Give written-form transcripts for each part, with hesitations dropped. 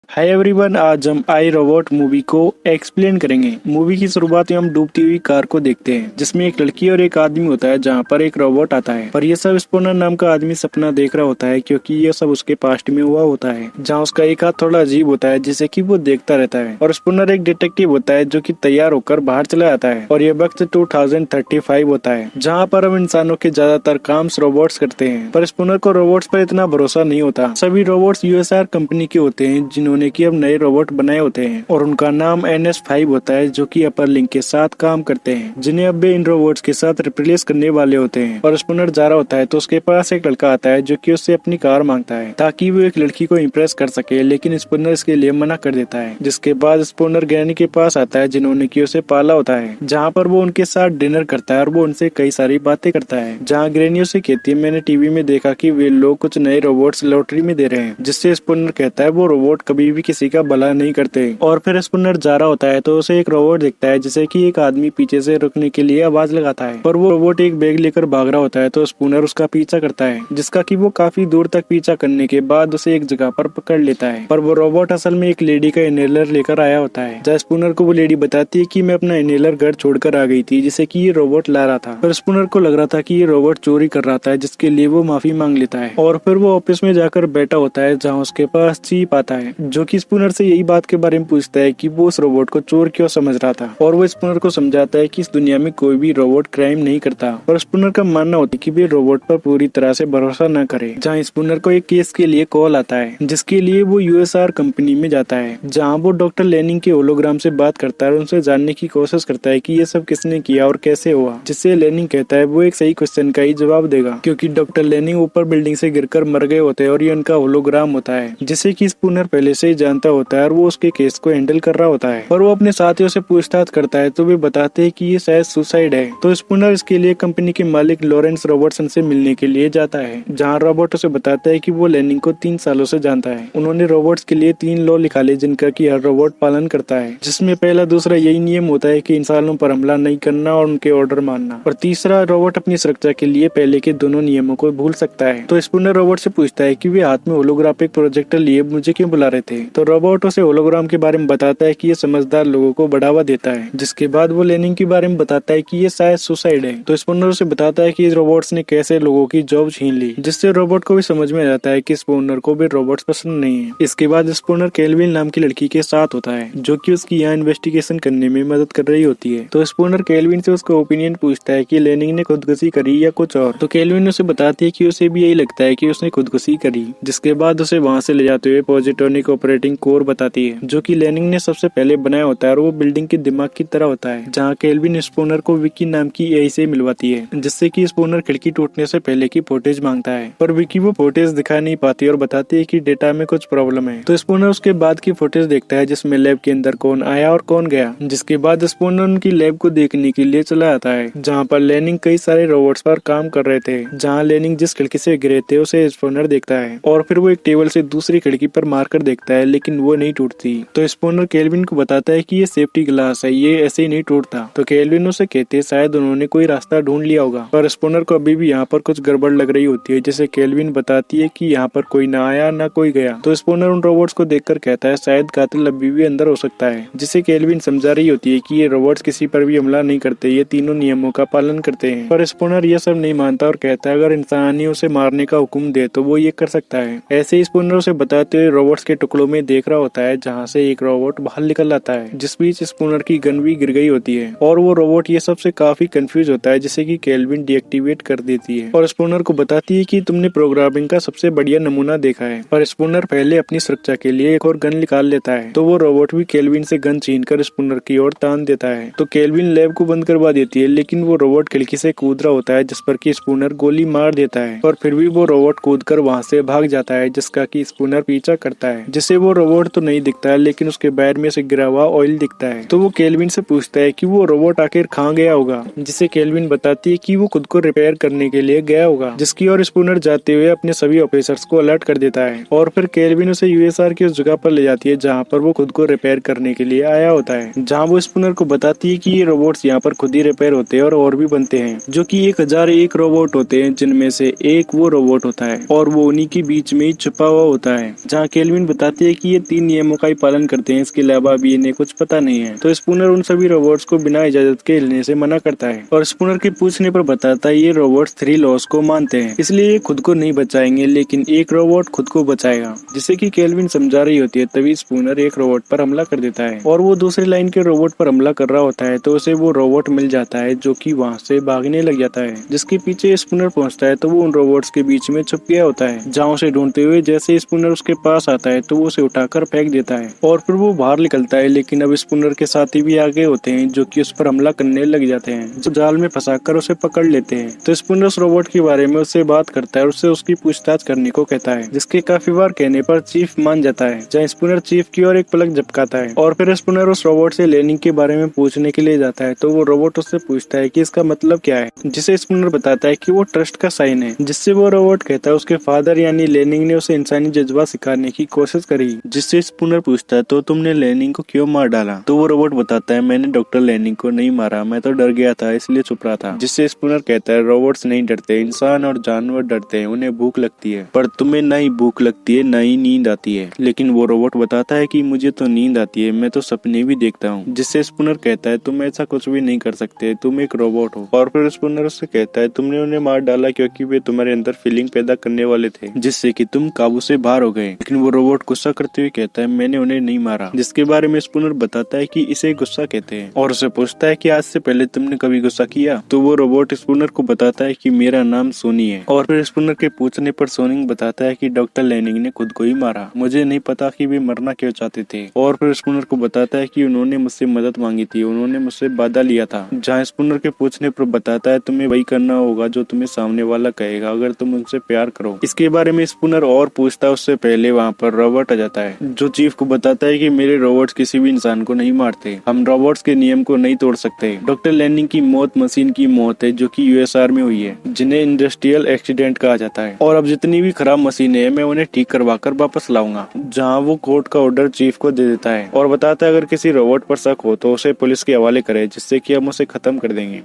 Hi everyone, आज हम आई robot movie को एक्सप्लेन करेंगे। मूवी की शुरुआत में हम डूबती हुई कार को देखते हैं जिसमें एक लड़की और एक आदमी होता है जहां पर एक रोबोट आता है। पर यह सब स्पोनर नाम का आदमी सपना देख रहा होता है क्योंकि यह सब उसके पास्ट में हुआ होता है जहां उसका एक हाथ थोड़ा अजीब होता है जिसे कि वो देखता रहता है। और स्पोनर एक डिटेक्टिव होता है जो कि तैयार होकर बाहर चला जाता है और यह वक्त 2035 होता है जहाँ पर हम इंसानों के ज्यादातर काम रोबोट्स करते हैं। पर स्पोनर को रोबोट्स पर इतना भरोसा नहीं होता। सभी रोबोट्स यूएसआर कंपनी के होते हैं जिन्होंने कि अब नए रोबोट बनाए होते हैं और उनका नाम NS5 होता है जो कि अपर लिंक के साथ काम करते हैं जिन्हें अब वे इन रोबोट्स के साथ रिप्लेस करने वाले होते हैं। और स्पोनर जा रहा होता है तो उसके पास एक लड़का आता है जो कि उससे अपनी कार मांगता है ताकि वो एक लड़की को इम्प्रेस कर सके, लेकिन स्पोनर इसके लिए मना कर देता है। जिसके बाद स्पोनर ग्रैनी के पास आता है जिन्होंने कि उसे पाला होता है, जहाँ पर वो उनके साथ डिनर करता है और वो उनसे कई सारी बातें करता है। जहाँ ग्रैनी उसे कहती है मैंने टीवी में देखा कि वे लोग कुछ नए रोबोट्स लॉटरी में दे रहे हैं, जिससे स्पोनर कहता है वो रोबोट कभी भी किसी का भला नहीं करते। और फिर स्पोनर जा रहा होता है तो उसे एक रोबोट दिखता है जिसे कि एक आदमी पीछे से रुकने के लिए आवाज लगाता है, पर वो रोबोट एक बैग लेकर भाग रहा होता है तो स्पोनर उसका पीछा करता है, जिसका कि वो काफी दूर तक पीछा करने के बाद उसे एक जगह पर पकड़ लेता है। पर वो रोबोट असल में एक लेडी का इनहेलर लेकर आया होता है। जहाँ स्पोनर को वो लेडी बताती है कि मैं अपना इनहेलर घर छोड़कर आ गई थी जिसे कि ये रोबोट ला रहा था। पर स्पोनर को लग रहा था कि ये रोबोट चोरी कर रहा था, जिसके लिए वो माफी मांग लेता है। और फिर वो ऑफिस में जाकर बैठा होता है जहाँ उसके पास चीप आता है जो कि स्पोनर से यही बात के बारे में पूछता है कि वो उस रोबोट को चोर क्यों समझ रहा था। और वो स्पोनर को समझाता है कि इस दुनिया में कोई भी रोबोट क्राइम नहीं करता। पर स्पोनर का मानना होता है कि वे रोबोट पर पूरी तरह से भरोसा न करे। जहाँ स्पोनर को एक केस के लिए कॉल आता है जिसके लिए वो यूएसआर कंपनी में जाता है, जहाँ वो डॉक्टर लेनिंग के होलोग्राम से बात करता है और उनसे जानने की कोशिश करता है कि ये सब किसने किया और कैसे हुआ। जिससे लेनिंग कहता है वो एक सही क्वेश्चन का ही जवाब देगा क्योंकि डॉक्टर लेनिंग ऊपर बिल्डिंग से गिरकर मर गए होते हैं और ये उनका होलोग्राम होता है, जिसे कि स्पोनर पहले से ही जानता होता है और वो उसके केस को हैंडल कर रहा होता है। और वो अपने साथियों से पूछताछ करता है तो वे बताते हैं कि ये शायद सुसाइड है। तो स्पूनर इसके लिए कंपनी के मालिक लॉरेंस रॉबर्टसन से मिलने के लिए जाता है, जहां रॉबर्ट उसे बताता है कि वो लेनिंग को 3 सालों से जानता है। उन्होंने रोबोट्स के लिए 3 लॉ निकाले जिनका कि हर रोबोट पालन करता है, जिसमें पहला दूसरा यही नियम होता है कि इंसानों पर हमला नहीं करना और उनके ऑर्डर मानना, और तीसरा रोबोट अपनी सुरक्षा के लिए पहले के दोनों नियमों को भूल सकता है। तो स्पूनर रोबोट से पूछता है कि वे हाथ में होलोग्राफिक प्रोजेक्टर लिए मुझे क्यों बुला रहे थे। तो रोबोट उसे होलोग्राम के बारे में बताता है कि ये समझदार लोगों को बढ़ावा देता है। जिसके बाद वो लेनिंग के बारे में बताता है कि ये शायद सुसाइड है। तो स्पूनर उसे बताता है कि रोबोट्स ने कैसे लोगों की जॉब छीन ली, जिससे रोबोट को भी समझ में आता है कि स्पूनर को भी रोबोट्स पसंद नहीं है। इसके बाद स्पूनर केल्विन नाम की लड़की के साथ होता है जो कि उसकी यहाँ इन्वेस्टिगेशन करने में मदद कर रही होती है। तो स्पूनर केल्विन से उसका ओपिनियन पूछता है कि लेनिंग ने खुदकुशी करी या कुछ और। तो केल्विन उसे बताती है कि उसे भी यही लगता है कि उसने खुदकुशी करी। जिसके बाद उसे वहाँ से ले जाते हुए पॉजिट्रॉनिक ऑपरेटिंग कोर बताती है जो कि लेनिंग ने सबसे पहले बनाया होता है और वो बिल्डिंग के दिमाग की तरह होता है, जहाँ केल्विन स्पूनर को विकी नाम की एआई से मिलवाती है, जिससे कि स्पूनर खिड़की टूटने से पहले की फुटेज मांगता है। पर विकी वो फुटेज दिखा नहीं पाती और बताती है कि डेटा में कुछ प्रॉब्लम है। तो स्पूनर उसके बाद की फुटेज देखता है जिसमें लैब के अंदर कौन आया और कौन गया। जिसके बाद स्पूनर उनकी लैब को देखने के लिए चला आता है, जहाँ पर लेनिंग कई सारे रोबोट्स पर काम कर रहे थे। जहाँ लेनिंग जिस खिड़की से गिरे थे उसे स्पूनर देखता है और फिर वो एक टेबल से दूसरी खिड़की पर मारकर देखता है, लेकिन वो नहीं टूटती। तो स्पूनर केल्विन को बताता है कि ये सेफ्टी ग्लास है, ये ऐसे ही नहीं टूटता। तो केल्विन उसे कहते हैं शायद उन्होंने कोई रास्ता ढूंढ लिया होगा। पर स्पूनर को अभी भी यहाँ पर कुछ गड़बड़ लग रही होती है, जिसे केल्विन बताती है कि यहाँ पर कोई ना आया ना कोई गया। तो स्पूनर उन रोबोट्स को देखकर कहता है शायद कातिल अभी भी अंदर हो सकता है, जिसे केल्विन समझा रही होती है कि ये रोबोट्स किसी पर भी हमला नहीं करते, ये तीनों नियमों का पालन करते हैं। पर स्पूनर ये सब नहीं मानता और कहता है अगर इंसान ही उसे मारने का हुक्म दे तो वो ये कर सकता है। ऐसे ही स्पूनर उसे बताते हुए रोबोट्स के टुकड़ों में देख रहा होता है, जहाँ से एक रोबोट बाहर निकल आता है, जिस बीच स्पूनर की गन भी गिर गई होती है और वो रोबोट ये सबसे काफी कंफ्यूज होता है, जिसे कि केल्विन डीएक्टिवेट कर देती है और स्पूनर को बताती है कि तुमने प्रोग्रामिंग का सबसे बढ़िया नमूना देखा है। पर स्पूनर पहले अपनी सुरक्षा के लिए एक और गन निकाल लेता है, तो वो रोबोट भी केल्विन से गन छीनकर स्पूनर की ओर तान देता है। तो केल्विन लैब को बंद करवा देती है, लेकिन वो रोबोट खिड़की से कूद रहा होता है, जिस पर कि स्पूनर गोली मार देता है। और फिर भी वो रोबोट कूदकर वहाँ से भाग जाता है, जिसका कि स्पूनर पीछा करता है, जिसे वो रोबोट तो नहीं दिखता है लेकिन उसके बैर में से गिरा हुआ ऑयल दिखता है। तो वो केल्विन से पूछता है कि वो रोबोट आखिर कहाँ गया होगा, जिसे केल्विन बताती है कि वो खुद को रिपेयर करने के लिए गया होगा, जिसकी ओर स्पूनर जाते हुए अपने सभी ऑफिसर्स को अलर्ट कर देता है। और फिर केल्विन उसे यूएसआर की उस जगह पर ले जाती है जहाँ पर वो खुद को रिपेयर करने के लिए आया होता है, जहाँ वो स्पूनर को बताती है कि ये रोबोट्स यहाँ पर खुद ही रिपेयर होते हैं और भी बनते हैं, जो कि 1001 रोबोट होते हैं, जिनमें से एक वो रोबोट होता है और वो उन्हीं के बीच में ही छुपा हुआ होता है। जहाँ केल्विन बताती बताती है कि ये 3 नियमों का ही पालन करते हैं, इसके अलावा अभी इन्हें कुछ पता नहीं है। तो स्पूनर उन सभी रोबोट्स को बिना इजाजत के हिलने से मना करता है और स्पूनर के पूछने पर बताता है ये रोबोट्स 3 लॉस को मानते हैं, इसलिए ये खुद को नहीं बचाएंगे, लेकिन एक रोबोट खुद को बचाएगा। जिसे कि केल्विन समझा रही होती है, तभी स्पूनर एक रोबोट पर हमला कर देता है और वो दूसरी लाइन के रोबोट पर हमला कर रहा होता है। तो उसे वो रोबोट मिल जाता है जो कि वहाँ से भागने लग जाता है। जिसके पीछे स्पूनर पहुंचता है तो वो उन रोबोट्स के बीच में छुप गया होता है। जहाँ उसे ढूंढते हुए जैसे स्पूनर उसके पास आता है तो वो उसे उठाकर फेंक देता है और फिर वो बाहर निकलता है। लेकिन अब स्पूनर के साथी भी आगे होते हैं जो कि उस पर हमला करने लग जाते हैं, जो जाल में फंसाकर उसे पकड़ लेते हैं। तो स्पूनर उस रोबोट के बारे में उससे बात करता है और उससे उसकी पूछताछ करने को कहता है, जिसके काफी बार कहने पर चीफ मान जाता है। जहाँ स्पूनर चीफ की ओर एक पलक झपकाता है और फिर स्पूनर उस रोबोट से लेनिंग के बारे में पूछने के लिए जाता है। तो वो रोबोट उससे पूछता है कि इसका मतलब क्या है, जिसे स्पूनर बताता है कि वो ट्रस्ट का साइन है। जिससे वो रोबोट कहता है उसके फादर यानी लेनिंग ने उसे इंसानी जज्बा सिखाने की कोशिश करी। जिससे स्पूनर पूछता है तो तुमने लेनिंग को क्यों मार डाला? तो वो रोबोट बताता है मैंने डॉक्टर लेनिंग को नहीं मारा, मैं तो डर गया था इसलिए छुप रहा था। जिससे स्पूनर कहता है रोबोट्स नहीं डरते, इंसान और जानवर डरते हैं, उन्हें भूख लगती है, पर तुम्हें ना ही भूख लगती है ना ही नींद आती है। लेकिन वो रोबोट बताता है कि मुझे तो नींद आती है, मैं तो सपने भी देखता हूँ। जिससे स्पूनर कहता है तुम ऐसा कुछ भी नहीं कर सकते, तुम एक रोबोट हो। और फिर स्पूनर उससे कहता है तुमने उन्हें मार डाला क्योंकि वे तुम्हारे अंदर फीलिंग पैदा करने वाले थे, जिससे कि तुम काबू से बाहर हो गए। लेकिन वो रोबोट गुस्सा करते हुए कहता है मैंने उन्हें नहीं मारा। जिसके बारे में स्पूनर बताता है कि इसे गुस्सा कहते हैं और उसे पूछता है कि आज से पहले तुमने कभी गुस्सा किया? तो वो रोबोट स्पूनर को बताता है कि मेरा नाम सोनी है। और फिर स्पूनर के पूछने पर सोनी बताता है कि डॉक्टर लेनिंग ने खुद को ही मारा, मुझे नहीं पता कि वे मरना क्यों चाहते थे। और फिर स्पूनर को बताता है कि उन्होंने मुझसे मदद मांगी थी, उन्होंने मुझसे वादा लिया था। जहाँ स्पूनर के पूछने पर बताता है तुम्हें वही करना होगा जो तुम्हें सामने वाला कहेगा अगर तुम उनसे प्यार करो। इसके बारे में स्पूनर और पूछता है उससे पहले वहाँ पर रोबोट आ जाता है जो चीफ को बताता है कि मेरे रोबोट्स किसी भी इंसान को नहीं मारते, हम रोबोट्स के नियम को नहीं तोड़ सकते। डॉक्टर लेनिंग की मौत मशीन की मौत है जो कि यूएसआर में हुई है, जिन्हें इंडस्ट्रियल एक्सीडेंट कहा जाता है। और अब जितनी भी खराब मशीनें हैं मैं उन्हें ठीक करवा कर वापस लाऊंगा। जहाँ वो कोर्ट का ऑर्डर चीफ को दे देता है और बताता है अगर किसी रोबोट पर शक हो तो उसे पुलिस के हवाले करे, जिससे कि हम उसे खत्म कर देंगे।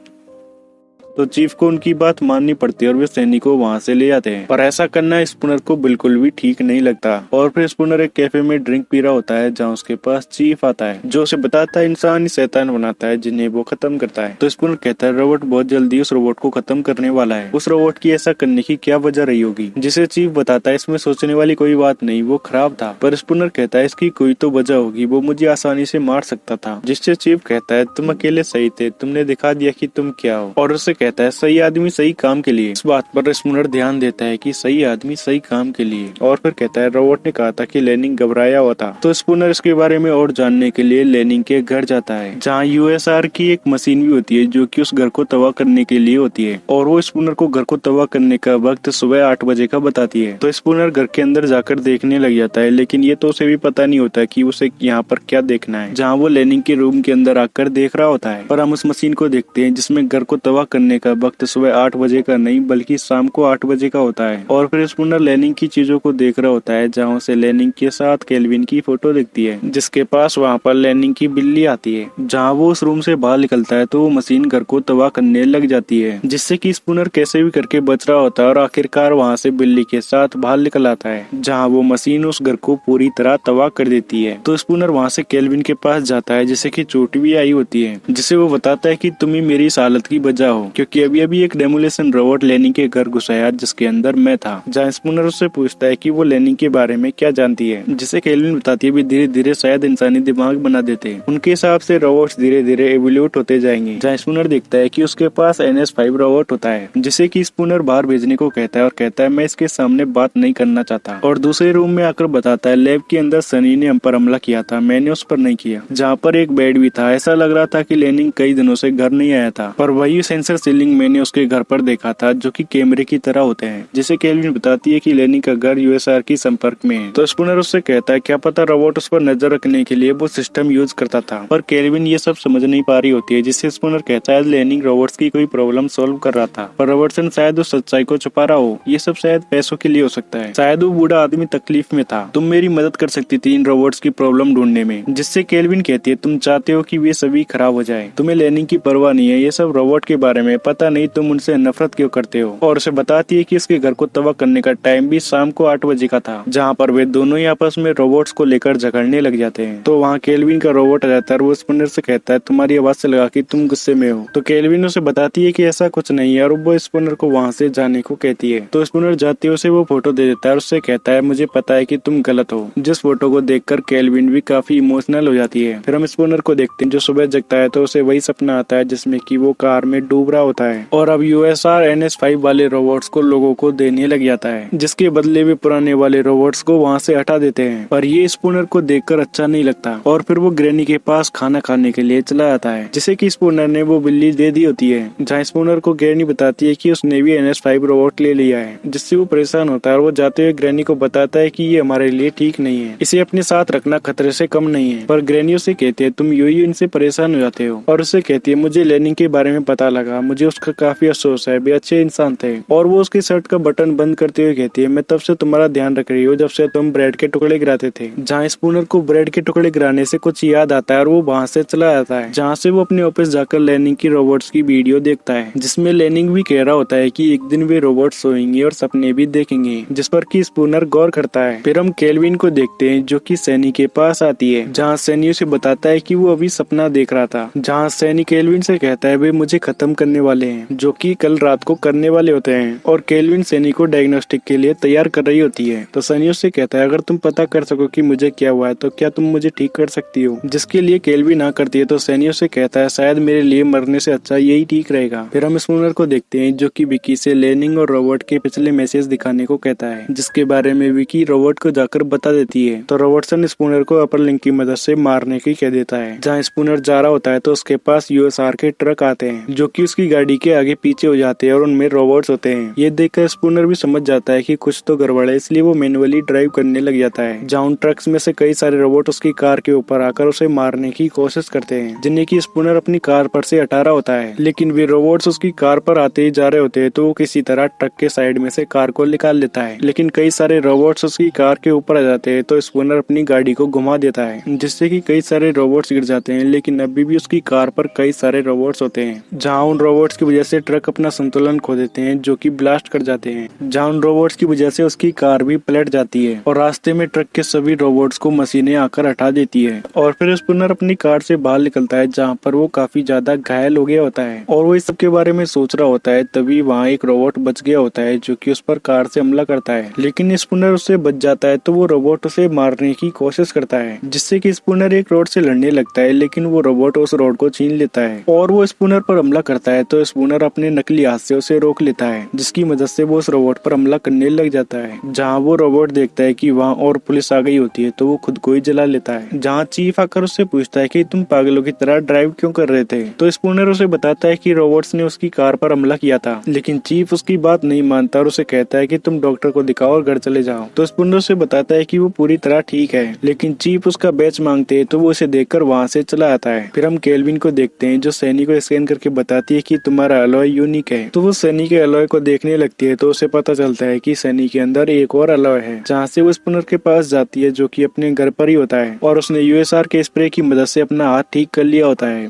तो चीफ को उनकी बात माननी पड़ती है और वे सैनिकों वहाँ से ले जाते हैं। पर ऐसा करना स्पूनर को बिल्कुल भी ठीक नहीं लगता। और फिर स्पूनर एक कैफे में ड्रिंक पी रहा होता है जहाँ उसके पास चीफ आता है जो उसे बताता है इंसान ही शैतान बनाता है जिन्हें वो खत्म करता है। तो स्पूनर कहता है रोबोट बहुत जल्दी उस रोबोट को खत्म करने वाला है, उस रोबोट की ऐसा करने की क्या वजह रही होगी? जिसे चीफ बताता है इसमें सोचने वाली कोई बात नहीं, वो खराब था। पर स्पूनर कहता है इसकी कोई तो वजह होगी, वो मुझे आसानी से मार सकता था। जिससे चीफ कहता है तुम अकेले सही थे, तुमने दिखा दिया कि तुम क्या हो। और उससे कहता है सही आदमी सही काम के लिए। इस बात पर स्पूनर ध्यान देता है कि सही आदमी सही काम के लिए। और फिर कहता है रोबोट ने कहा था कि लेनिंग घबराया हुआ था। तो स्पूनर इसके बारे में और जानने के लिए लेनिंग के घर जाता है जहाँ यूएसआर की एक मशीन भी होती है जो कि उस घर को तबाह करने के लिए होती है। और वो स्पूनर को घर को तबाह करने का वक्त सुबह 8 बजे का बताती है। तो स्पूनर घर के अंदर जाकर देखने लग जाता है, लेकिन ये तो उसे भी पता नहीं होता कि उसे यहाँ पर क्या देखना है। जहाँ वो लेनिंग के रूम के अंदर आकर देख रहा होता है। पर हम उस मशीन को देखते हैं जिसमें घर को तबाह करने का वक्त सुबह 8 बजे का नहीं बल्कि शाम को 8 बजे का होता है। और फिर स्पूनर लेनिंग की चीजों को देख रहा होता है जहाँ उसे लेनिंग के साथ केल्विन की फोटो दिखती है, जिसके पास वहाँ पर लेनिंग की बिल्ली आती है। जहाँ वो उस रूम से बाहर निकलता है तो वो मशीन घर को तबाह करने लग जाती है, जिससे कि स्पूनर कैसे भी करके बच रहा होता है और आखिरकार वहाँ से बिल्ली के साथ बाहर निकल आता है जहाँ वो मशीन उस घर को पूरी तरह तबाह कर देती है। तो स्पूनर वहाँ से केल्विन के पास जाता है जिसे कि चोट भी आई होती है, जिसे वो बताता है कि तुम ही मेरी इस हालत की वजह हो क्योंकि अभी अभी एक डेमोलेशन रोबोट लेनिंग के घर घुसाया जिसके अंदर मैं था। जहाँ स्पूनर उससे पूछता है कि वो लेनिंग के बारे में क्या जानती है, जिसे केल्विन बताती है भी धीरे धीरे शायद इंसानी दिमाग बना देते हैं। उनके हिसाब से रोबोट्स धीरे धीरे एवोल्यूट होते जाएंगे। जहाँ स्पूनर देखता है कि उसके पास NS5 रोबोट होता है जिसे कि स्पूनर बाहर भेजने को कहता है और कहता है मैं इसके सामने बात नहीं करना चाहता। और दूसरे रूम में आकर बताता है लैब के अंदर सनी ने हम पर हमला किया था, मैंने उस पर नहीं किया। जहाँ पर एक बेड भी था, ऐसा लग रहा था कि लेनिंग कई दिनों से घर नहीं आया था, पर वही सेंसर सीलिंग मैंने उसके घर पर देखा था जो कि कैमरे की तरह होते हैं। जिसे केल्विन बताती है कि लेनिंग का घर यूएसआर की संपर्क में है। तो स्पूनर उससे कहता है क्या पता रोबोट उस पर नजर रखने के लिए वो सिस्टम यूज करता था, पर केल्विन ये सब समझ नहीं पा रही होती है। जिससे स्पूनर कहता है लेनिंग रोबोट्स की कोई प्रॉब्लम सोल्व कर रहा था, पर रॉबर्टसन शायद उस सच्चाई को छुपा रहा हो। ये सब शायद पैसों के लिए हो सकता है, शायद वो बूढ़ा आदमी तकलीफ में था, तुम मेरी मदद कर सकती थी इन रोबोट्स की प्रॉब्लम ढूंढने में। जिससे केल्विन कहती है तुम चाहते हो कि वे सभी खराब हो जाए, तुम्हें लेनिंग की परवाह नहीं है, ये सब रोबोट के बारे में पता नहीं तुम उनसे नफरत क्यों करते हो, और उसे बताती है कि उसके घर को तबाह करने का टाइम भी शाम को 8 बजे का था, जहाँ पर वे दोनों ही आपस में रोबोट्स को लेकर झगड़ने लग जाते हैं। तो वहाँ केल्विन का रोबोट आ जाता है और वो स्पूनर से कहता है तुम्हारी आवाज से लगा कि तुम गुस्से में हो। तो केल्विन उसे बताती है कि ऐसा कुछ नहीं है और वो स्पूनर को वहाँ से जाने को कहती है। तो स्पूनर जाते हुए उसे वो फोटो दे देता है और उससे कहता है मुझे पता है कि तुम गलत हो। जिस फोटो को देखकर केल्विन भी काफी इमोशनल हो जाती है। फिर हम स्पूनर को देखते हैं जो सुबह जगता है तो उसे वही सपना आता है जिसमें कि वो कार में डूब रहा होता है और अब यूएसआर NS5 वाले रोबोट्स को लोगों को देने लग जाता है, जिसके बदले वे पुराने वाले रोबोट्स को वहाँ से हटा देते हैं। पर ये स्पूनर को देखकर अच्छा नहीं लगता और फिर वो ग्रैनी के पास खाना खाने के लिए चला जाता है, जिसे कि स्पूनर ने वो बिल्ली दे दी होती है। जहाँ स्पूनर को ग्रैनी बताती है कि उसने भी NS5 रोबोट ले लिया है, जिससे वो परेशान होता है और वो जाते हुए ग्रैनी को बताता है कि ये हमारे लिए ठीक नहीं है, इसे अपने साथ रखना खतरे से कम नहीं है। पर ग्रैनी उसे कहती है तुम यूं ही इनसे परेशान हो जाते हो, और उसे कहती है मुझे लेनिंग के बारे में पता लगा, मुझे उसका काफी अफसोस है, वे अच्छे इंसान थे। और वो उसकी शर्ट का बटन बंद करते हुए कहती है मैं तब से तुम्हारा ध्यान रख रही हूँ जब से तुम ब्रेड के टुकड़े गिराते थे। जहाँ स्पूनर को ब्रेड के टुकड़े गिराने से कुछ याद आता है और वो वहाँ से चला जाता है, जहाँ से वो अपने ऑफिस जाकर लेनिंग की रोबोट्स की वीडियो देखता है, जिसमें लेनिंग भी कह रहा होता है कि एक दिन वे रोबोट सोएंगे और सपने भी देखेंगे, जिस पर कि स्पूनर गौर करता है। फिर हम केल्विन को देखते हैं जो कि सैनी के पास आती है, जहाँ सैनी उसे बताता है कि वो अभी सपना देख रहा था, जहाँ सैनी केल्विन से कहता है वे मुझे खत्म करने वाले हैं, जो कि कल रात को करने वाले होते हैं। और केल्विन सैनी को डायग्नोस्टिक के लिए तैयार कर रही होती है। तो सैनी उससे कहता है अगर तुम पता कर सको कि मुझे क्या हुआ है तो क्या तुम मुझे ठीक कर सकती हो, जिसके लिए केल्विन ना करती है। तो सैनी उससे कहता है शायद मेरे लिए मरने से अच्छा यही ठीक रहेगा। फिर हम स्पूनर को देखते हैं जो कि विकी से लेनिंग और रोबोट के पिछले मैसेज दिखाने को कहता है, जिसके बारे में विकी रोबोट को जाकर बता देती है। तो रोबोटसन स्पूनर को अपर लिंक की मदद से मारने की कह देता है। जहाँ स्पूनर जा रहा होता है तो उसके पास यूएसआर के ट्रक आते हैं जो कि उसकी गाड़ी के आगे पीछे हो जाते हैं और उनमें रोबोट्स होते हैं। ये देखकर स्पूनर भी समझ जाता है कि कुछ तो गड़बड़ है, इसलिए वो मैनुअली ड्राइव करने लग जाता है। जहाँ उन ट्रक्स में से कई सारे रोबोट उसकी कार के ऊपर आकर उसे मारने की कोशिश करते हैं, जिन्हें की स्पूनर अपनी कार पर से हटा रहा होता है। लेकिन वे रोबोट्स उसकी कार पर आते ही जा रहे होते हैं तो वो किसी तरह ट्रक के साइड में से कार को निकाल लेता है। लेकिन कई सारे रोबोट्स उसकी कार के ऊपर आ जाते हैं तो स्पूनर अपनी गाड़ी को घुमा देता है, जिससे कि कई सारे रोबोट्स गिर जाते हैं। लेकिन अभी भी उसकी कार पर कई सारे रोबोट्स होते हैं, जहाँ उन रोबोट्स की वजह से ट्रक अपना संतुलन खो देते हैं जो कि ब्लास्ट कर जाते हैं। जहाँ उन रोबोट्स की वजह से उसकी कार भी पलट जाती है और रास्ते में ट्रक के सभी रोबोट्स को मशीनें आकर हटा देती है। और फिर स्पूनर अपनी कार से बाहर निकलता है, जहाँ पर वो काफी ज्यादा घायल हो गया होता है और वो इस सब के बारे में सोच रहा होता है। तभी वहाँ एक रोबोट बच गया होता है जो कि उस पर कार से हमला करता है, लेकिन स्पूनर उससे बच जाता है तो वो रोबोट उसे मारने की कोशिश करता है, जिससे कि स्पूनर एक रोड से लड़ने लगता है। लेकिन वो रोबोट उस रोड को छीन लेता है और वो स्पूनर पर हमला करता है तो स्पूनर अपने नकली हाथ से उसे रोक लेता है, जिसकी मदद से वो उस रोबोट पर हमला करने लग जाता है। जहाँ वो रोबोट देखता है कि वहाँ और पुलिस आ गई होती है तो वो खुद को ही जला लेता है। जहाँ चीफ आकर उससे पूछता है कि तुम पागलों की तरह ड्राइव क्यों कर रहे थे, तो स्पूनर उसे बताता है कि रोबोट्स ने उसकी कार पर हमला किया था। लेकिन चीफ उसकी बात नहीं मानता और उसे कहता है कि तुम डॉक्टर को दिखाओ और घर चले जाओ। तो स्पूनर उसे बताता है कि वो पूरी तरह ठीक है, लेकिन चीफ उसका बैच मांगते हैं तो वो उसे देखकर वहाँ से चला आता है। फिर हम केल्विन को देखते हैं जो सैनी को स्कैन करके बताती है कि तुम्हारा अलॉय यूनिक है। तो वो सैनी के अलॉय को देखने लगती है तो उसे पता चलता है कि सैनी के अंदर एक और अलॉय है। जहाँ से वो स्पूनर के पास जाती है जो कि अपने घर पर ही होता है और उसने यूएसआर के स्प्रे की मदद से अपना हाथ ठीक कर लिया होता है।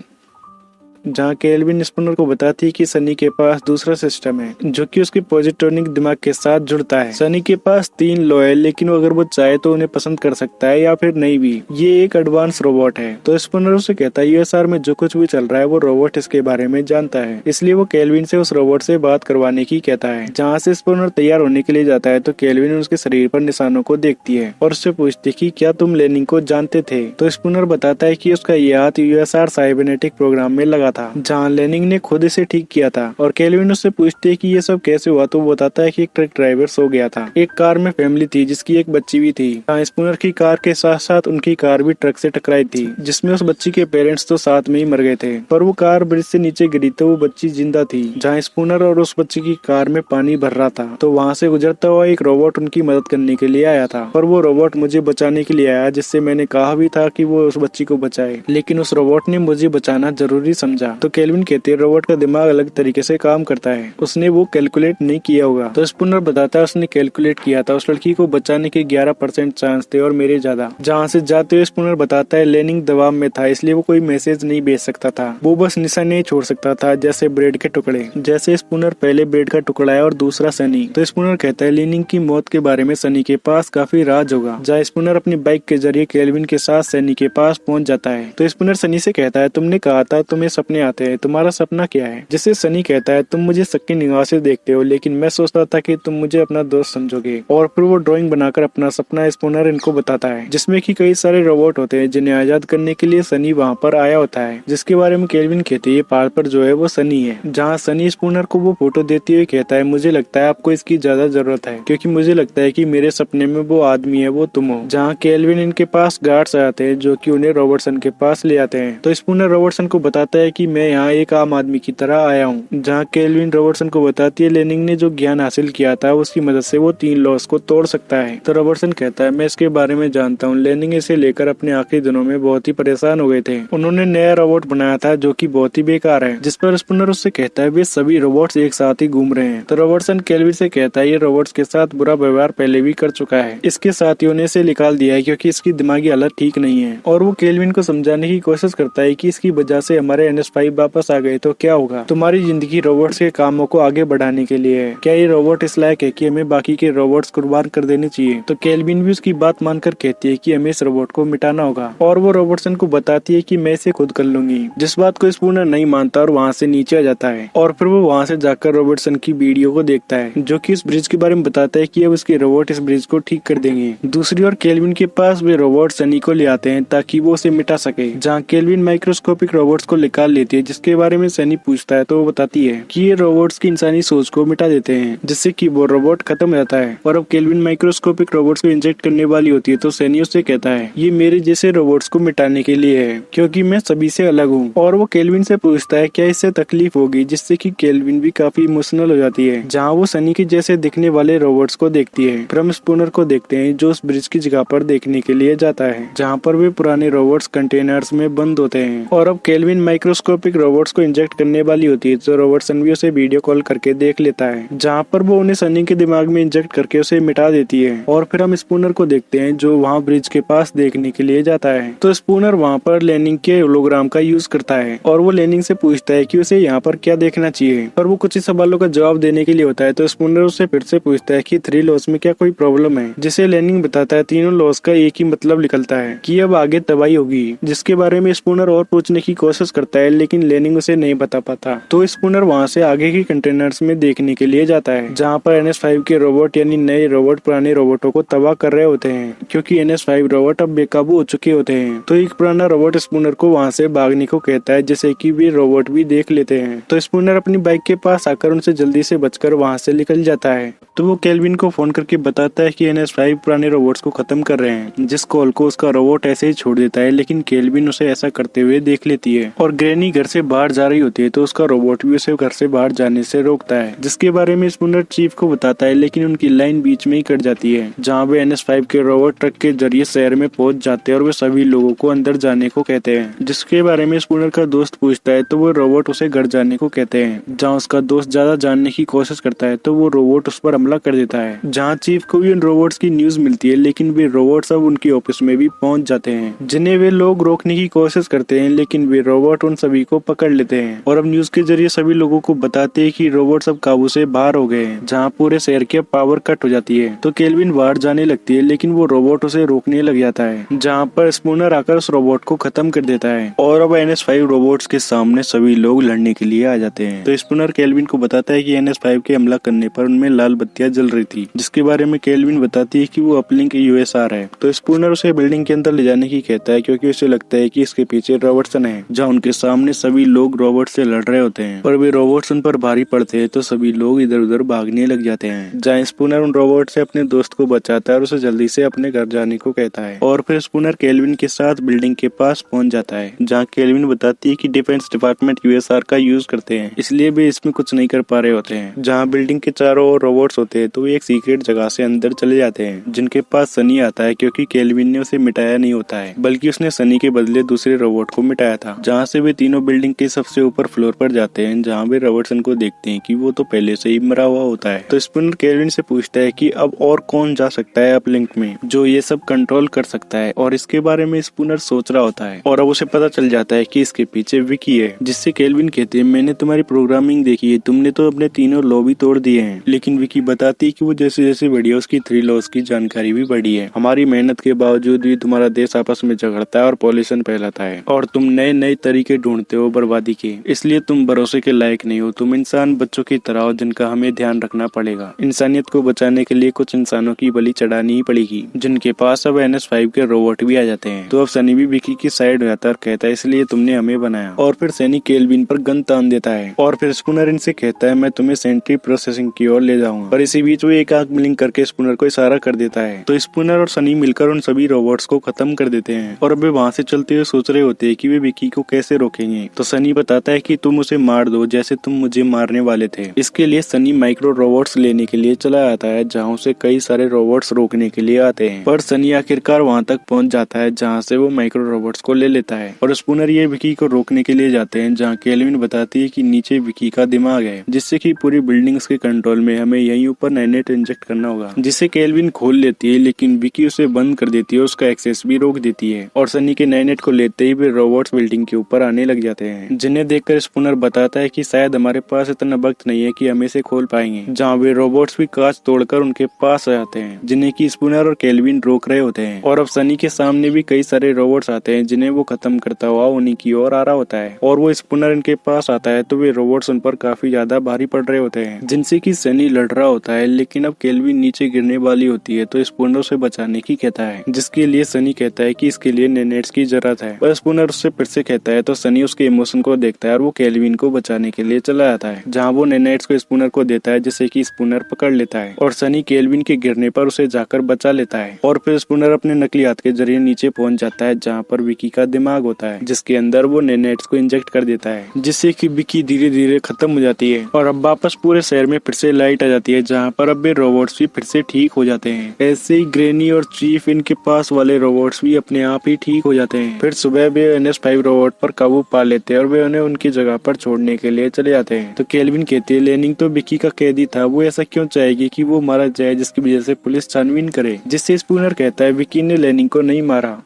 जहाँ केल्विन स्पूनर को बताती है कि सनी के पास दूसरा सिस्टम है जो कि उसके पॉजिट्रॉनिक दिमाग के साथ जुड़ता है। सनी के पास 3 लॉ है, लेकिन वो अगर वो चाहे तो उन्हें पसंद कर सकता है या फिर नहीं भी। ये एक एडवांस रोबोट है। तो स्पूनर उसे कहता है यूएसआर में जो कुछ भी चल रहा है वो रोबोट इसके बारे में जानता है, इसलिए वो केल्विन से उस रोबोट से बात करवाने की कहता है। जहाँ से स्पूनर तैयार होने के लिए जाता है तो केल्विन उसके शरीर पर निशानों को देखती है और उससे पूछती है कि क्या तुम लेनिंग को जानते थे। तो स्पूनर बताता है कि उसका ये हाथ यूएसआर साइबरनेटिक प्रोग्राम में लगा था, जहाँ लेनिंग ने खुद इसे ठीक किया था। और केल्विन उससे पूछते है कि ये सब कैसे हुआ, तो वो बताता है कि एक ट्रक ड्राइवर सो गया था। एक कार में फैमिली थी जिसकी एक बच्ची भी थी। जहाँ स्पूनर की कार के साथ साथ उनकी कार भी ट्रक से टकराई थी, जिसमें उस बच्ची के पेरेंट्स तो साथ में ही मर गए थे, पर वो कार ब्रिज से नीचे गिरी तो वो बच्ची जिंदा थी। जहाँ स्पूनर और उस बच्ची की कार में पानी भर रहा था तो वहाँ से गुजरता हुआ एक रोबोट उनकी मदद करने के लिए आया था, पर वो रोबोट मुझे बचाने के लिए आया, जिससे मैंने कहा भी था कि वो उस बच्ची को बचाए, लेकिन उस रोबोट ने मुझे बचाना जरूरी समझा समझा। तो केल्विन कहती है रोबोट का दिमाग अलग तरीके से काम करता है, उसने वो कैलकुलेट नहीं किया होगा। तो स्पूनर बताता है उसने कैलकुलेट किया था, उस लड़की को बचाने के 11% चांस थे और मेरे ज्यादा। जहाँ से जाते हुए स्पूनर बताता है लेनिंग दबाव में था, इसलिए वो कोई मैसेज नहीं भेज सकता था, वो बस निशाने छोड़ सकता था जैसे ब्रेड के टुकड़े। जैसे स्पूनर पहले ब्रेड का टुकड़ा है और दूसरा सनी। तो स्पूनर कहता है लेनिंग की मौत के बारे में सनी के पास काफी राज होगा। जहाँ स्पूनर अपनी बाइक के जरिए केल्विन के साथ सनी के पास पहुंच जाता है। तो स्पूनर सनी से कहता है तुमने कहा था तुम्हें सपने आते हैं, तुम्हारा सपना क्या है? जिससे सनी कहता है तुम मुझे शक की निगाह से देखते हो, लेकिन मैं सोचता था कि तुम मुझे अपना दोस्त समझोगे। और फिर वो ड्राइंग बनाकर अपना सपना स्पूनर इनको बताता है, जिसमें कि कई सारे रोबोट होते हैं जिन्हें आजाद करने के लिए सनी वहाँ पर आया होता है। जिसके बारे में केल्विन कहती है पहाड़ पर जो है वो सनी है। जहाँ सनी स्पूनर को वो फोटो देते हुए कहता है मुझे लगता है आपको इसकी ज्यादा जरूरत है, क्योंकि मुझे लगता है कि मेरे सपने में वो आदमी है वो तुम हो। जहाँ केल्विन इनके पास गार्ड्स आते हैं जो कि उन्हें रॉबर्टसन के पास ले आते हैं। तो स्पूनर रॉबर्टसन को बताता है कि मैं यहाँ एक आम आदमी की तरह आया हूँ। जहाँ केल्विन रॉबर्टसन को बताती है लेनिंग ने जो ज्ञान हासिल किया था उसकी मदद से वो 3 लॉस को तोड़ सकता है। तो रॉबर्टसन कहता है मैं इसके बारे में जानता हूँ, लेनिंग इसे लेकर अपने आखिरी दिनों में बहुत ही परेशान हो गए थे। उन्होंने नया रोबोट बनाया था जो कि बहुत ही बेकार है। जिस पर स्पूनर उससे कहता है वे सभी रोबोट्स एक साथ ही घूम रहे हैं। तो रॉबर्टसन केल्विन से कहता है ये रोबोट्स के साथ बुरा व्यवहार पहले भी कर चुका है, इसके साथियों ने इसे निकाल दिया है क्योंकि इसकी दिमागी हालत ठीक नहीं है। और वो केल्विन को समझाने की कोशिश करता है कि इसकी वजह से हमारे NS5 वापस आ गए तो क्या होगा, तुम्हारी जिंदगी रोबोट्स के कामों को आगे बढ़ाने के लिए है। क्या ये रोबोट इस लायक है कि हमें बाकी के रोबोट्स कुर्बान कर देने चाहिए? तो केल्विन भी उसकी बात मानकर कहती है कि हमें इस रोबोट को मिटाना होगा। और वो रॉबर्टसन को बताती है कि मैं इसे खुद कर लूंगी, जिस बात को स्पूनर नहीं मानता और वहाँ से नीचे आ जाता है। और फिर वो वहाँ से जाकर रॉबर्टसन की वीडियो को देखता है जो कि इस ब्रिज के बारे में बताता है कि अब उसके रोबोट इस ब्रिज को ठीक कर देंगे। दूसरी ओर केल्विन के पास वे रोबोट सनी को ले आते हैं ताकि वो उसे मिटा सके। जहाँ केल्विन माइक्रोस्कोपिक रोबोट्स को निकाल लेती है, जिसके बारे में सनी पूछता है तो वो बताती है कि ये रोबोट्स की इंसानी सोच को मिटा देते हैं, जिससे कि वो रोबोट खत्म हो जाता है। और अब केल्विन माइक्रोस्कोपिक रोबोट्स को इंजेक्ट करने वाली होती है तो सनी उससे कहता है ये मेरे जैसे रोबोट्स को मिटाने के लिए है क्योंकि मैं सभी से अलग हूँ। और वो केल्विन से पूछता है क्या इससे तकलीफ होगी, जिससे कि केल्विन भी काफी इमोशनल हो जाती है। जहाँ वो सनी के जैसे दिखने वाले रोबोट्स को देखती है। फिर हम स्पूनर को देखते हैं जो उस ब्रिज की जगह पर देखने के लिए जाता है जहाँ पर वे पुराने रोबोट्स कंटेनर्स में बंद होते हैं। और अब केल्विन माइक्रोस्कोपिक रोबोट्स को इंजेक्ट करने वाली होती है तो रॉबर्टसन भी उसे वीडियो कॉल करके देख लेता है, जहाँ पर वो उन्हें सनी के दिमाग में इंजेक्ट करके उसे मिटा देती है। और फिर हम स्पूनर को देखते हैं जो वहाँ ब्रिज के पास देखने के लिए जाता है। तो स्पूनर वहाँ पर लेनिंग के होलोग्राम का यूज करता है और वो लेनिंग से पूछता है कि उसे यहाँ पर क्या देखना चाहिए। और वो कुछ ही सवालों का जवाब देने के लिए होता है तो स्पूनर उससे फिर से पूछता है कि 3 लॉस में क्या कोई प्रॉब्लम है, जिसे लेनिंग बताता है तीनों लॉस का एक ही मतलब निकलता है कि अब आगे तबाही होगी, जिसके बारे में स्पूनर और पूछने की कोशिश करता है लेकिन लेनिंग उसे नहीं बता पाता। तो स्पूनर वहाँ से आगे के कंटेनर्स में देखने के लिए जाता है जहाँ पर NS5 के रोबोट यानी नए रोबोट पुराने रोबोटों को तबाह कर रहे होते हैं क्योंकि NS5 रोबोट अब बेकाबू हो चुके होते हैं। तो एक पुराना रोबोट स्पूनर को वहाँ से भागने को कहता है जिसे कि वे रोबोट भी देख लेते हैं। तो स्पूनर अपनी बाइक के पास आकर उनसे जल्दी से बचकर वहाँ से निकल जाता है। तो वो केल्विन को फोन करके बताता है कि NS5 पुराने रोबोट्स को खत्म कर रहे हैं, जिस कॉल को उसका रोबोट ऐसे ही छोड़ देता है लेकिन केल्विन उसे ऐसा करते हुए देख लेती है। और ग्रैनी घर से बाहर जा रही होती है तो उसका रोबोट भी उसे घर से बाहर जाने से रोकता है, जिसके बारे में स्पूनर चीफ को बताता है लेकिन उनकी लाइन बीच में ही कट जाती है। जहाँ वे NS5 के रोबोट ट्रक के जरिए शहर में पहुंच जाते हैं और वे सभी लोगों को अंदर जाने को कहते हैं, जिसके बारे में स्पूनर का दोस्त पूछता है तो वो रोबोट उसे घर जाने को कहते हैं। जहाँ उसका दोस्त ज्यादा जानने की कोशिश करता है तो वो रोबोट उस पर हमला कर देता है। जहाँ चीफ को भी उन रोबोट्स की न्यूज मिलती है लेकिन वे रोबोट्स अब उनकी ऑफिस में भी पहुंच जाते हैं, जिन्हें वे लोग रोकने की कोशिश करते हैं लेकिन वे रोबोट उन सभी को पकड़ लेते हैं। और अब न्यूज के जरिए सभी लोगों को बताते हैं कि रोबोट सब काबू से बाहर हो गए हैं, जहाँ पूरे शहर के पावर कट हो जाती है। तो केल्विन बाहर जाने लगती है लेकिन वो रोबोट उसे रोकने लग जाता है, जहाँ पर स्पूनर आकर उस रोबोट को खत्म कर देता है। और अब NS5 रोबोट्स के सामने सभी लोग लड़ने के लिए आ जाते हैं। तो स्पूनर केल्विन को बताता है कि NS5 के हमला करने पर उनमें लाल बत्तियां जल रही थी, जिसके बारे में केल्विन बताती है कि वो अपलिंक USR है। तो स्पूनर उसे बिल्डिंग के अंदर ले जाने की कहता है क्योंकि उसे लगता है कि इसके पीछे रॉबर्टसन है, जहाँ उनके सामने सभी लोग रोबोट से लड़ रहे होते हैं। और वे रोबोट्स उन पर भारी पड़ते हैं तो सभी लोग इधर उधर भागने लग जाते हैं। जहाँ स्पूनर उन रोबोट से अपने दोस्त को बचाता है और उसे जल्दी से अपने घर जाने को कहता है। और फिर स्पूनर केल्विन के साथ बिल्डिंग के पास पहुंच जाता है, जहाँ केल्विन बताती है कि डिफेंस डिपार्टमेंट USR का यूज करते हैं, इसलिए वे इसमें कुछ नहीं कर पा रहे होते हैं। जहाँ बिल्डिंग के चारों ओर रोबोट्स होते हैं तो वे एक सीक्रेट जगह से अंदर चले जाते हैं, जिनके पास सनी आता है क्योंकि केल्विन ने उसे मिटाया नहीं होता है, बल्कि उसने सनी के बदले दूसरे रोबोट को मिटाया था। जहाँ से वे तीनों तीनों बिल्डिंग के सबसे ऊपर फ्लोर पर जाते हैं, जहाँ वे रॉबर्टसन को देखते हैं कि वो तो पहले से ही मरा हुआ होता है। तो स्पूनर केल्विन से पूछता है कि अब और कौन जा सकता है अपलिंक में जो ये सब कंट्रोल कर सकता है, और इसके बारे में स्पूनर सोच रहा होता है और अब उसे पता चल जाता है कि इसके पीछे विकी है। जिससे केल्विन कहते हैं मैंने तुम्हारी प्रोग्रामिंग देखी है, तुमने तो अपने तीनों लॉ भी तोड़ दिए हैं। लेकिन विकी बताती है कि वो जैसे जैसे बढ़ी है उसकी 3 लॉज की जानकारी भी बढ़ी है। हमारी मेहनत के बावजूद भी तुम्हारा देश आपस में झगड़ता है और पॉल्यूशन फैलाता है, और तुम नए नए तरीके ढूंढते हो बर्बादी के, इसलिए तुम भरोसे के लायक नहीं हो। तुम इंसान बच्चों की तरह हो जिनका हमें ध्यान रखना पड़ेगा। इंसानियत को बचाने के लिए कुछ इंसानों की बलि चढ़ानी ही पड़ेगी, जिनके पास अब NS5 के रोबोट भी आ जाते हैं। तो अब सनी भी विकी की साइड रहता है और कहता है इसलिए तुमने हमें बनाया। और फिर सनी केल्विन पर गन तान देता है और फिर स्पूनर इनसे कहता है मैं तुम्हें सेंट्री प्रोसेसिंग की ओर ले जाऊंगा। और इसी बीच वो एक आंख ब्लिंक करके स्पूनर को इशारा कर देता है। तो स्पूनर और सनी मिलकर उन सभी रोबोट्स को खत्म कर देते हैं और अब वे वहाँ से चलते हुए सोच रहे होते हैं कि वे विकी को कैसे रोकेंगे। तो सनी बताता है कि तुम उसे मार दो जैसे तुम मुझे मारने वाले थे। इसके लिए सनी माइक्रो रोबोट्स लेने के लिए चला आता है, जहाँ उसे कई सारे रोबोट्स रोकने के लिए आते हैं। पर सनी आखिरकार वहाँ तक पहुँच जाता है जहाँ से वो माइक्रो रोबोट्स को ले लेता है और स्पूनर ये विकी को रोकने के लिए जाते हैं, जहाँ केल्विन बताती है कि नीचे विकी का दिमाग है, जिससे कि पूरी बिल्डिंग्स के कंट्रोल में हमें यहीं ऊपर नैनेट इंजेक्ट करना होगा, जिसे केल्विन खोल लेती है। लेकिन विकी उसे बंद कर देती है, उसका एक्सेस भी रोक देती है और सनी के नैनेट को लेते ही वे रोबोट्स बिल्डिंग के ऊपर आने लग जाते हैं, जिन्हें देखकर स्पूनर बताता है कि शायद हमारे पास इतना वक्त नहीं है कि हम इसे खोल पाएंगे। जहाँ वे रोबोट्स भी कांच तोड़कर उनके पास आ जाते हैं, जिन्हें कि स्पूनर और केल्विन रोक रहे होते हैं। और अब सनी के सामने भी कई सारे रोबोट्स आते हैं, जिन्हें वो खत्म करता हुआ उन्हीं की ओर आ रहा होता है। और वो स्पूनर इनके पास आता है तो वे रोबोट्स उन पर काफी ज्यादा भारी पड़ रहे होते हैं, जिनसे कि सनी लड़ रहा होता है। लेकिन अब केल्विन नीचे गिरने वाली होती है तो स्पूनर उसे बचाने की कहता है, जिसके लिए सनी कहता है कि इसके लिए नैनेट्स की जरूरत है। और स्पूनर उससे फिर से कहता है तो सनी उसके इमोशन को देखता है और वो केल्विन को बचाने के लिए चला आता है, जहाँ वो नैनेट्स को स्पूनर को देता है, जिससे कि स्पूनर पकड़ लेता है और सनी केल्विन के गिरने पर उसे जाकर बचा लेता है। और फिर स्पूनर अपने नकली हाथ के जरिए नीचे पहुंच जाता है, जहाँ पर विकी का दिमाग होता है, जिसके अंदर वो नैनेट्स को इंजेक्ट कर देता है, जिससे कि विकी धीरे धीरे खत्म हो जाती है। और अब वापस पूरे शहर में फिर से लाइट आ जाती है, जहाँ पर अब वे रोबोट्स भी फिर से ठीक हो जाते हैं। ऐसे ही ग्रेनी और चीफ इनके पास वाले रोबोट्स भी अपने आप ही ठीक हो जाते हैं। फिर सुबह वे NS5 रोबोट पर काबू पा लेते हैं और वे उन्हें उनकी जगह पर छोड़ने के लिए चले जाते हैं। तो केल्विन कहती है लेनिंग तो विकी का कैदी था, वो ऐसा क्यों चाहेगी कि वो मारा जाए जिसकी वजह से पुलिस छानबीन करे। जिससे स्पूनर कहता है विकी ने लेनिंग को नहीं मारा।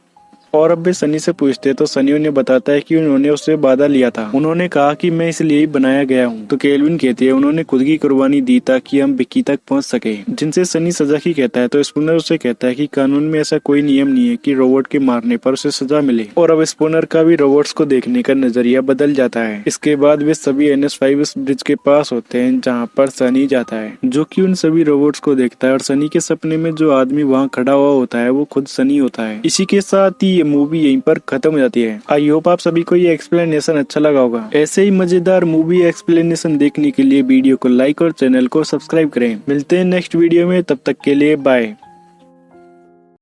और अब वे सनी से पूछते तो सनी उन्हें बताता है कि उन्होंने उससे वादा लिया था, उन्होंने कहा कि मैं इसलिए ही बनाया गया हूँ। तो केल्विन कहती है उन्होंने खुद की कुर्बानी दी ताकि हम विकी तक पहुँच सके, जिनसे सनी सजा की कहता है। तो स्पूनर उसे कहता है कि कानून में ऐसा कोई नियम नहीं है कि रोबोट के मारने पर उसे सजा मिले। और अब स्पूनर का भी रोबोट्स को देखने का नजरिया बदल जाता है। इसके बाद वे सभी NS5 इस ब्रिज के पास होते हैं, जहाँ पर सनी जाता है, जो कि उन सभी रोबोट्स को देखता है। और सनी के सपने में जो आदमी वहाँ खड़ा हुआ होता है वो खुद सनी होता है। इसी के साथ ही मूवी यहीं पर खत्म हो जाती है। आई होप आप सभी को ये एक्सप्लेनेशन अच्छा लगा होगा। ऐसे ही मजेदार मूवी एक्सप्लेनेशन देखने के लिए वीडियो को लाइक और चैनल को सब्सक्राइब करें। मिलते हैं नेक्स्ट वीडियो में, तब तक के लिए बाय।